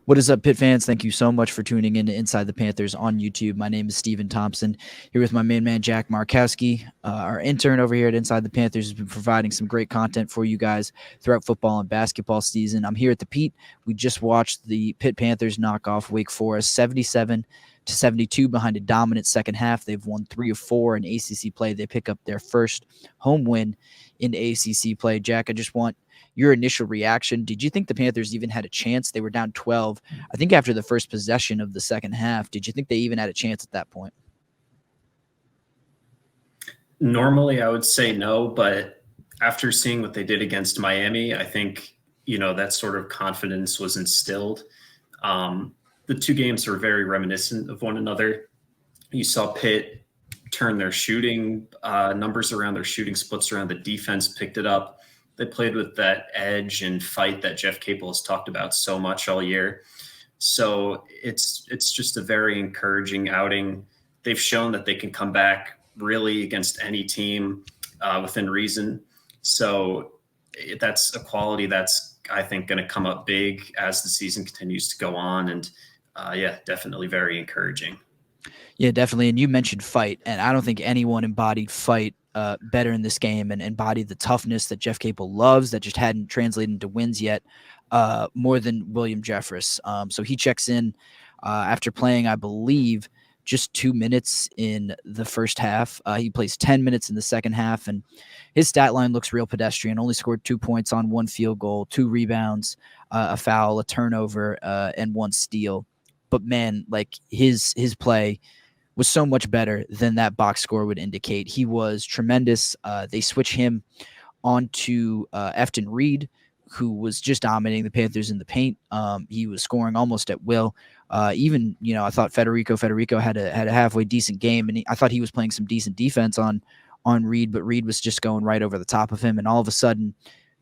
What is up, Pitt fans? Thank you so much for tuning in to Inside the Panthers on YouTube. My name is Steven Thompson, here with my main man, Jack Markowski. Our intern over here at Inside the Panthers has been providing some great content for you guys throughout football and basketball season. I'm here at the Pete. We just watched the Pitt Panthers knock off Wake Forest 77-72 behind a dominant second half. They've won 3 of 4 in ACC play. They pick up their first home win in ACC play. Jack, I just want your initial reaction. Did you think the Panthers even had a chance? They were down 12, I think, after the first possession of the second half. Did you think they even had a chance at that point? Normally, I would say no, but after seeing what they did against Miami, I think, that sort of confidence was instilled. The two games were very reminiscent of one another. You saw Pitt turn their shooting numbers around, their shooting splits around. The defense picked it up. They played with that edge and fight that Jeff Capel has talked about so much all year. So it's just a very encouraging outing. They've shown that they can come back really against any team within reason. So that's a quality that's, I think, going to come up big as the season continues to go on. And definitely very encouraging. Yeah, definitely. And you mentioned fight, and I don't think anyone embodied fight better in this game and embodied the toughness that Jeff Capel loves that just hadn't translated into wins yet, more than William Jeffress. So he checks in after playing, I believe, just 2 minutes in the first half. He plays 10 minutes in the second half, and his stat line looks real pedestrian. Only scored 2 points on 1 field goal, 2 rebounds, a foul, a turnover, and 1 steal. But man, like his play was so much better than that box score would indicate. He was tremendous. They switch him onto Efton Reed, who was just dominating the Panthers in the paint. He was scoring almost at will. Even, I thought Federico had a halfway decent game, and I thought he was playing some decent defense on Reed, but Reed was just going right over the top of him. And all of a sudden,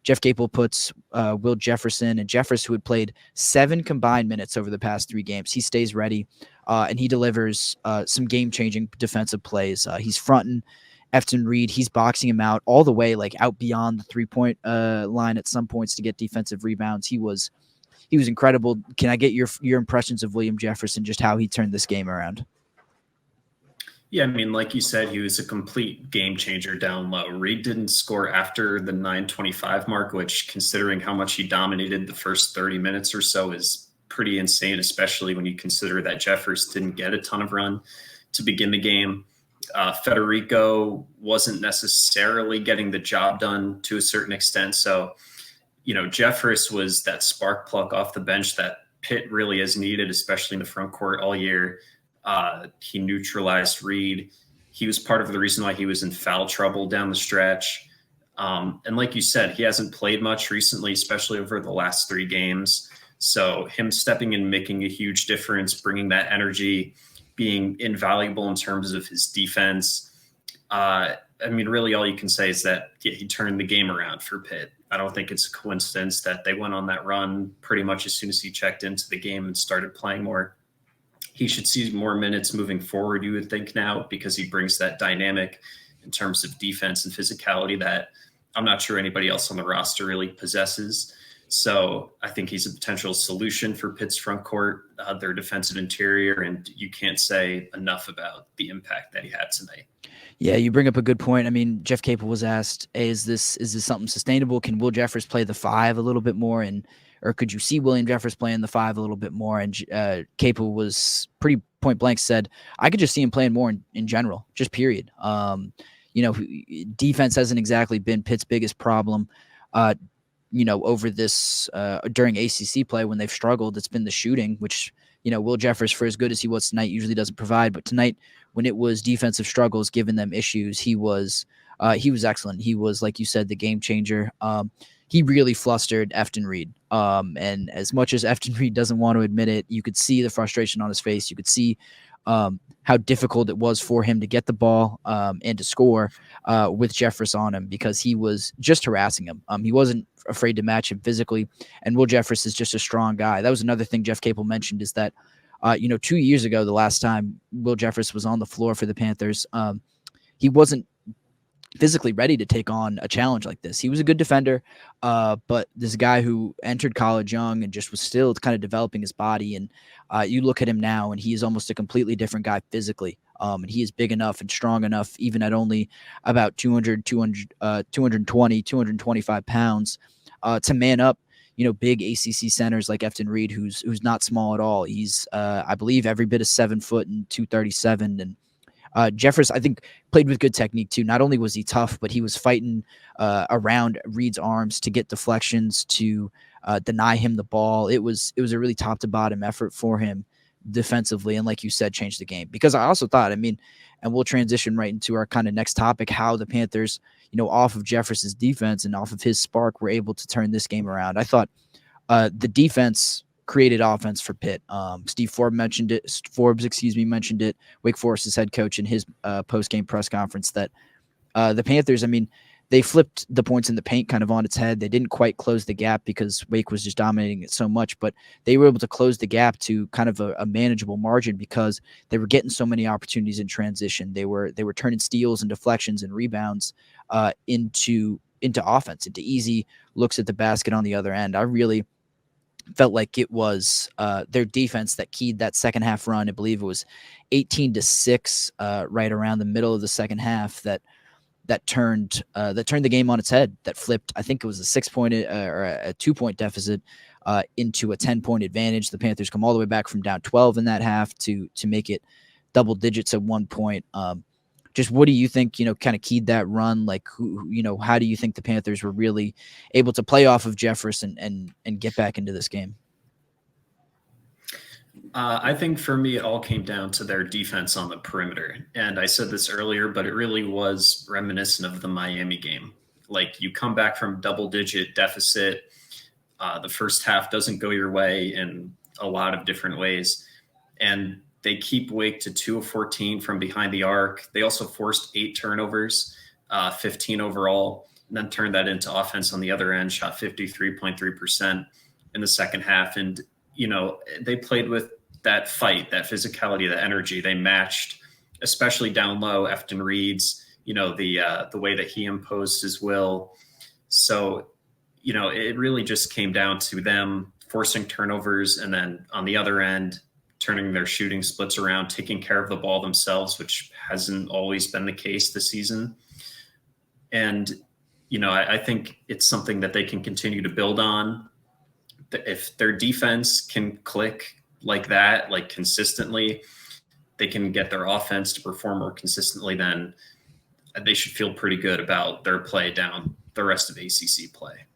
Jeff Capel puts Will Jefferson, and Jeffress, who had played 7 combined minutes over the past 3 games, he stays ready, and he delivers some game-changing defensive plays. He's fronting Efton Reed. He's boxing him out all the way, like out beyond the 3-point line at some points to get defensive rebounds. He was incredible. Can I get your impressions of William Jefferson, just how he turned this game around? Yeah, I mean, like you said, he was a complete game changer down low. Reed didn't score after the 9:25 mark, which, considering how much he dominated the first 30 minutes or so, is pretty insane, especially when you consider that Jeffers didn't get a ton of run to begin the game. Federico wasn't necessarily getting the job done to a certain extent. So, Jeffers was that spark plug off the bench that Pitt really has needed, especially in the front court all year. He neutralized Reed. He was part of the reason why he was in foul trouble down the stretch. And like you said, he hasn't played much recently, especially over the last 3 games. So him stepping in, making a huge difference, bringing that energy, being invaluable in terms of his defense. Really all you can say is that he turned the game around for Pitt. I don't think it's a coincidence that they went on that run pretty much as soon as he checked into the game and started playing more. He should see more minutes moving forward, you would think now, because he brings that dynamic in terms of defense and physicality that I'm not sure anybody else on the roster really possesses. So I think he's a potential solution for Pitt's front court, their defensive interior, and you can't say enough about the impact that he had tonight. Yeah, you bring up a good point. I mean, Jeff Capel was asked, hey, is this something sustainable? Can Will Jeffers play the 5 a little bit more? Or could you see William Jeffers playing the 5 a little bit more? And Capel was pretty point blank, said, I could just see him playing more in general, just period. Defense hasn't exactly been Pitt's biggest problem. Over this during ACC play when they've struggled, it's been the shooting, which, Will Jeffers, for as good as he was tonight, usually doesn't provide. But tonight, when it was defensive struggles giving them issues, he was excellent. He was, like you said, the game changer. He really flustered Efton Reed. And as much as Efton Reed doesn't want to admit it, you could see the frustration on his face. You could see how difficult it was for him to get the ball and to score with Jeffress on him, because he was just harassing him. He wasn't afraid to match him physically, and Will Jeffress is just a strong guy. That was another thing Jeff Capel mentioned, is that 2 years ago, the last time Will Jeffress was on the floor for the Panthers, he wasn't physically ready to take on a challenge like this. He was a good defender, but this guy who entered college young and just was still kind of developing his body. And you look at him now, and he is almost a completely different guy physically. And he is big enough and strong enough, even at only about 220, 225 pounds, to man up, big ACC centers like Efton Reed, who's not small at all. He's, I believe, every bit of 7 foot and 237. And Jeffress, I think, played with good technique too. Not only was he tough, but he was fighting around Reed's arms to get deflections, to deny him the ball. It was a really top to bottom effort for him defensively, and like you said, changed the game. Because I also thought, and we'll transition right into our kind of next topic, how the Panthers, off of Jeffress's defense and off of his spark, were able to turn this game around. I thought the defense created offense for Pitt. Steve Forbes mentioned it. Wake Forest's head coach in his post-game press conference, that the Panthers, they flipped the points in the paint kind of on its head. They didn't quite close the gap because Wake was just dominating it so much, but they were able to close the gap to kind of a manageable margin because they were getting so many opportunities in transition. They were turning steals and deflections and rebounds into offense, into easy looks at the basket on the other end. I really felt like it was their defense that keyed that second half run. I believe it was 18-6 right around the middle of the second half that turned the game on its head, that flipped, I think it was a 6-point or a 2-point deficit into a 10-point advantage. The Panthers come all the way back from down 12 in that half to make it double digits at one point. Just what do you think, kind of keyed that run? Like, how do you think the Panthers were really able to play off of Jeffress and get back into this game? I think for me, it all came down to their defense on the perimeter. And I said this earlier, but it really was reminiscent of the Miami game. Like, you come back from double-digit deficit. The first half doesn't go your way in a lot of different ways. And they keep Wake to 2 of 14 from behind the arc. They also forced 8 turnovers, 15 overall, and then turned that into offense on the other end, shot 53.3% in the second half. And, they played with that fight, that physicality, that energy. They matched, especially down low, Efton Reed's, the way that he imposed his will. So, it really just came down to them forcing turnovers, and then on the other end, turning their shooting splits around, taking care of the ball themselves, which hasn't always been the case this season. And, I think it's something that they can continue to build on. If their defense can click like that, like consistently, they can get their offense to perform more consistently, then they should feel pretty good about their play down the rest of ACC play.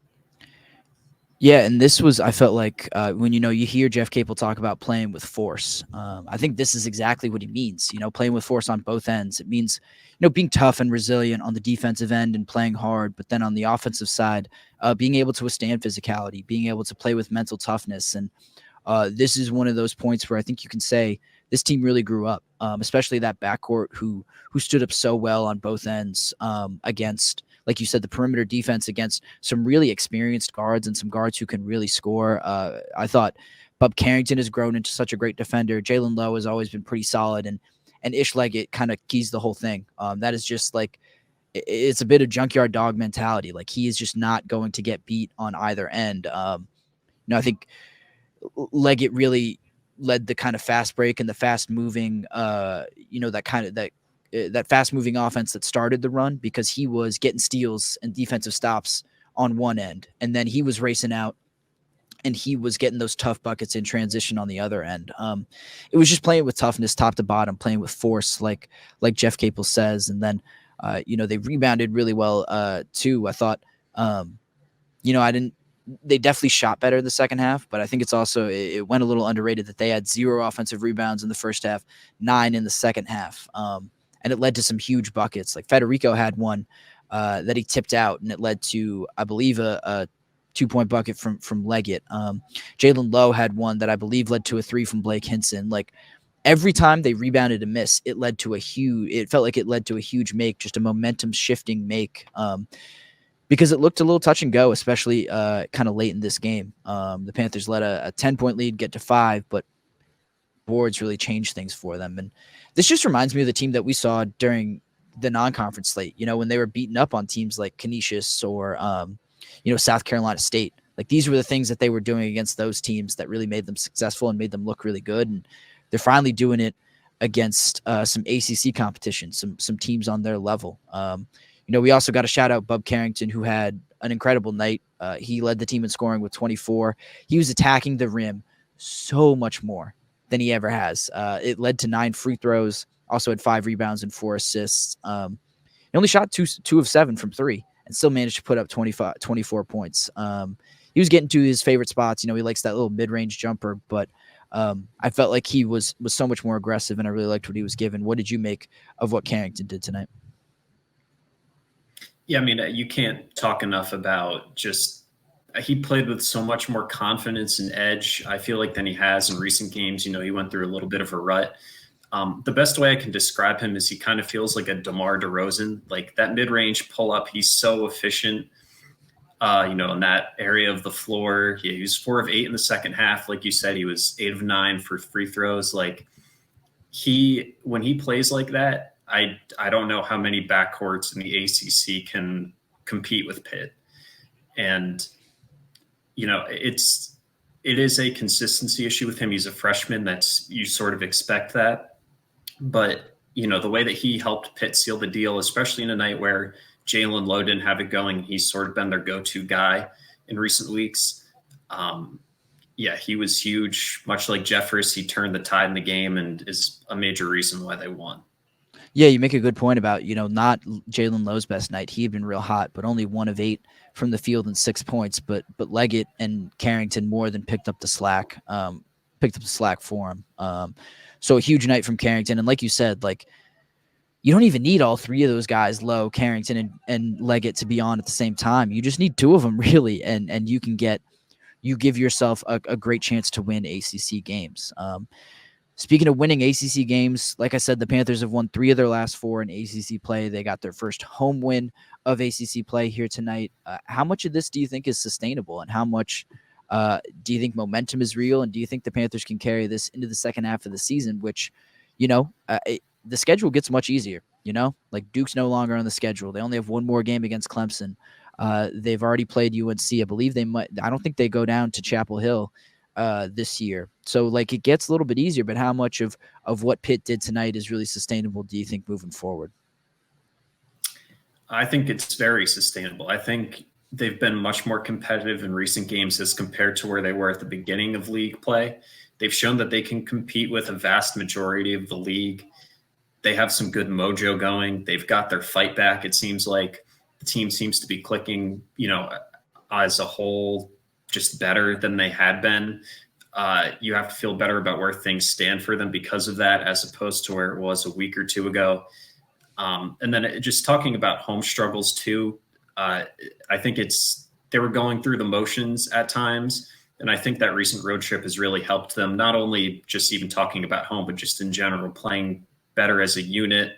Yeah, and this was, I felt like, when, you hear Jeff Capel talk about playing with force, I think this is exactly what he means, playing with force on both ends. It means, being tough and resilient on the defensive end and playing hard, but then on the offensive side, being able to withstand physicality, being able to play with mental toughness. And this is one of those points where I think you can say this team really grew up, especially that backcourt who stood up so well on both ends against, like you said, the perimeter defense against some really experienced guards and some guards who can really score. I thought Bub Carrington has grown into such a great defender. Jalen Lowe has always been pretty solid, and Ish Leggett kind of keys the whole thing. That is just like, it's a bit of junkyard dog mentality. Like, he is just not going to get beat on either end. I think Leggett really led the kind of fast break and the fast moving, that fast-moving offense that started the run, because he was getting steals and defensive stops on one end, and then he was racing out, and he was getting those tough buckets in transition on the other end. It was just playing with toughness, top to bottom, playing with force, like Jeff Capel says, and then they rebounded really well too. I thought, they definitely shot better in the second half, but I think it's also, it went a little underrated that they had 0 offensive rebounds in the first half, 9 in the second half. And it led to some huge buckets. Like, Federico had one that he tipped out, and it led to, I believe, a 2-point bucket from Leggett. Jalen Lowe had one that I believe led to a 3 from Blake Hinson. Like, every time they rebounded a miss, it felt like it led to a huge make, just a momentum shifting make. Because it looked a little touch and go, especially kind of late in this game. The Panthers let a 10-point lead get to 5, but boards really changed things for them. And this just reminds me of the team that we saw during the non-conference slate, when they were beaten up on teams like Canisius or, South Carolina State. Like, these were the things that they were doing against those teams that really made them successful and made them look really good. And they're finally doing it against some ACC competition, some teams on their level. We also got to shout out Bub Carrington, who had an incredible night. He led the team in scoring with 24. He was attacking the rim so much more than he ever has. It led to 9 free throws, also had 5 rebounds and 4 assists. He only shot 2 of 7 from 3 and still managed to put up 24 points. He was getting to his favorite spots. He likes that little mid-range jumper, but I felt like he was so much more aggressive, and I really liked what he was given. What did you make of what Carrington did tonight? Yeah, I mean, you can't talk enough about just he played with so much more confidence and edge, I feel like, than he has in recent games. He went through a little bit of a rut. The best way I can describe him is he kind of feels like a DeMar DeRozan, like that mid-range pull-up. He's so efficient, in that area of the floor. He was 4 of 8 in the second half. Like you said, he was 8 of 9 for free throws. Like, when he plays like that, I don't know how many backcourts in the ACC can compete with Pitt. And, it is a consistency issue with him. He's a freshman. You sort of expect that. But, the way that he helped Pitt seal the deal, especially in a night where Jalen Lowe didn't have it going, he's sort of been their go-to guy in recent weeks. He was huge. Much like Jeffers, he turned the tide in the game and is a major reason why they won. Yeah, you make a good point about, not Jalen Lowe's best night. He had been real hot, but only 1 of 8 from the field and 6 points. But Leggett and Carrington more than picked up the slack for him. So a huge night from Carrington. And like you said, like, you don't even need all 3 of those guys, Lowe, Carrington, and Leggett, to be on at the same time. You just need 2 of them, really, and you give yourself a great chance to win ACC games. Speaking of winning ACC games, like I said, the Panthers have won 3 of their last 4 in ACC play. They got their first home win of ACC play here tonight. How much of this do you think is sustainable, and how much do you think momentum is real, and do you think the Panthers can carry this into the second half of the season, which, the schedule gets much easier, like Duke's no longer on the schedule. They only have 1 more game against Clemson. They've already played UNC. I believe I don't think they go down to Chapel Hill this year. So, like, it gets a little bit easier, but how much of what Pitt did tonight is really sustainable, do you think, moving forward? I think it's very sustainable. I think they've been much more competitive in recent games as compared to where they were at the beginning of league play. They've shown that they can compete with a vast majority of the league. They have some good mojo going. They've got their fight back. It seems like the team seems to be clicking, as a whole, just better than they had been. You have to feel better about where things stand for them because of that, as opposed to where it was a week or 2 ago. And then just talking about home struggles too, I think they were going through the motions at times. And I think that recent road trip has really helped them, not only just even talking about home, but just in general, playing better as a unit,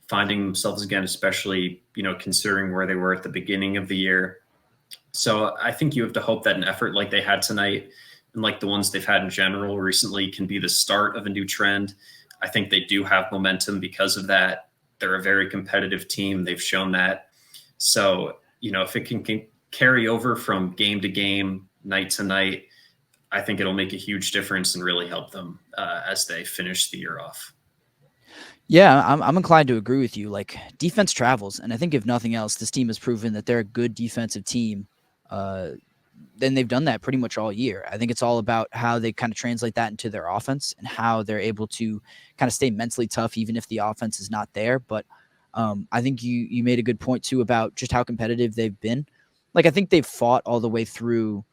finding themselves again, especially, considering where they were at the beginning of the year. So I think you have to hope that an effort like they had tonight, and like the ones they've had in general recently, can be the start of a new trend. I think they do have momentum because of that. They're a very competitive team. They've shown that. So, if it can carry over from game to game, night to night, I think it'll make a huge difference and really help them as they finish the year off. Yeah, I'm inclined to agree with you. Like, defense travels, and I think if nothing else, this team has proven that they're a good defensive team. Then they've done that pretty much all year. I think it's all about how they kind of translate that into their offense and how they're able to kind of stay mentally tough, even if the offense is not there. But I think you made a good point too about just how competitive they've been. Like, I think they've fought all the way through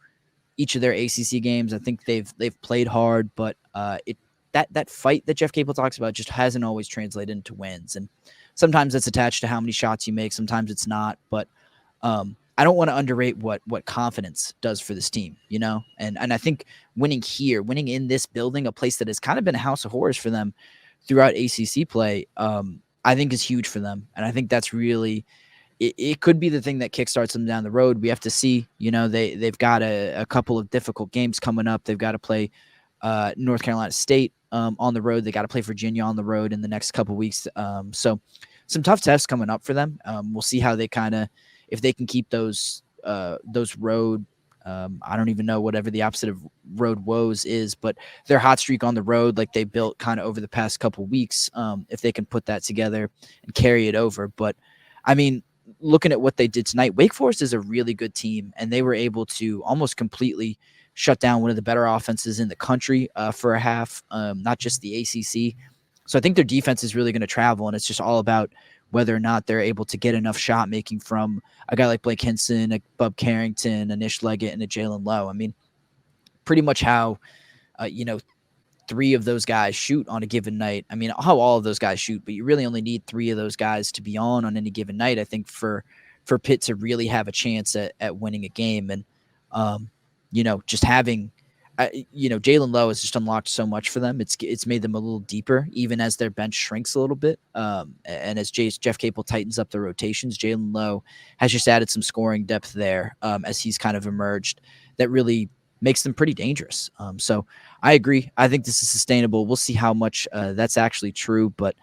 each of their ACC games. I think they've played hard, but that fight that Jeff Capel talks about just hasn't always translated into wins. And sometimes it's attached to how many shots you make. Sometimes it's not. But I don't want to underrate what confidence does for this team, And I think winning in this building, a place that has kind of been a house of horrors for them throughout ACC play, I think is huge for them. And I think that's really it could be the thing that kickstarts them down the road. We have to see. They've got a couple of difficult games coming up. They've got to play North Carolina State on the road. They got to play Virginia on the road in the next couple of weeks. So some tough tests coming up for them. We'll see how they if they can keep those road. I don't even know whatever the opposite of road woes is, but their hot streak on the road, like they built kind of over the past couple weeks, if they can put that together and carry it over. But I mean, looking at what they did tonight, Wake Forest is a really good team, and they were able to almost completely shut down one of the better offenses in the country for a half, not just the ACC. So I think their defense is really going to travel, and it's just all about whether or not they're able to get enough shot making from a guy like Blake Hinson, a Bub Carrington, a Nish Leggett, and a Jalen Lowe. I mean, pretty much how, 3 of those guys shoot on a given night. I mean, how all of those guys shoot, but you really only need 3 of those guys to be on any given night, I think, for Pitt to really have a chance at winning a game. And, just having Jalen Lowe has just unlocked so much for them. It's made them a little deeper, even as their bench shrinks a little bit. And as Jeff Capel tightens up the rotations, Jalen Lowe has just added some scoring depth there as he's kind of emerged that really makes them pretty dangerous. So I agree. I think this is sustainable. We'll see how much that's actually true. But,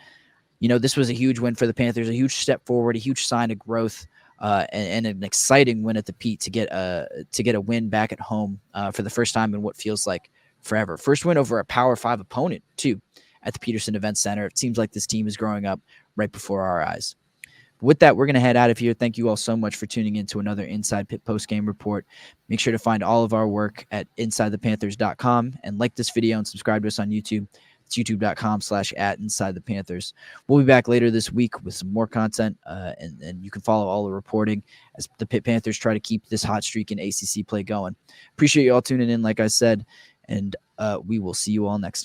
this was a huge win for the Panthers, a huge step forward, a huge sign of growth. And an exciting win at the Pete to get a win back at home for the first time in what feels like forever. First win over a Power 5 opponent, too, at the Peterson Event Center. It seems like this team is growing up right before our eyes. With that, we're going to head out of here. Thank you all so much for tuning in to another Inside Pitt post-game report. Make sure to find all of our work at InsideThePanthers.com and like this video and subscribe to us on YouTube. It's youtube.com/@InsideThePanthers. We'll be back later this week with some more content, and you can follow all the reporting as the Pitt Panthers try to keep this hot streak in ACC play going. Appreciate you all tuning in, like I said, and we will see you all next time.